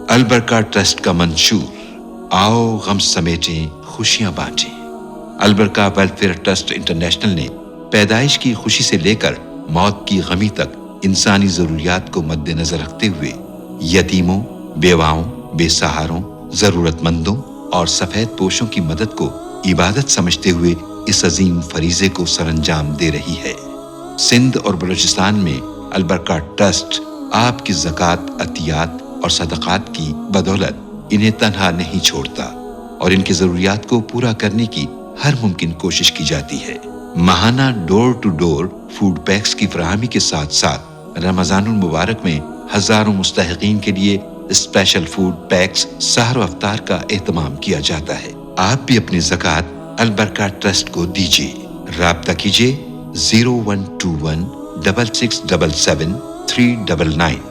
البرکہ trust کا منشور، آؤ غم سمیٹیں خوشیاں بانٹیں۔ البرکہ ویلفیئر ٹرسٹ انٹرنیشنل نے پیدائش کی خوشی سے لے کر موت کی غمی تک انسانی ضروریات کو مد نظر رکھتے ہوئے یتیموں، بیواؤں، بے سہاروں، ضرورت مندوں اور سفید پوشوں کی مدد کو عبادت سمجھتے ہوئے اس عظیم فریضے کو سر انجام دے رہی ہے۔ سندھ اور بلوچستان میں البرکہ ٹرسٹ آپ کی زکوٰۃ، عطیات اور صدقات کی بدولت انہیں تنہا نہیں چھوڑتا اور ان کی ضروریات کو پورا کرنے کی ہر ممکن کوشش کی جاتی ہے۔ ماہانہ ڈور ٹو ڈور فوڈ پیکس کی فراہمی کے ساتھ ساتھ رمضان المبارک میں ہزاروں مستحقین کے لیے اسپیشل فوڈ پیکس سحر و افطار کا اہتمام کیا جاتا ہے۔ آپ بھی اپنی زکوٰۃ البرکہ ٹرسٹ کو دیجیے۔ رابطہ کیجیے 0121 6677 399۔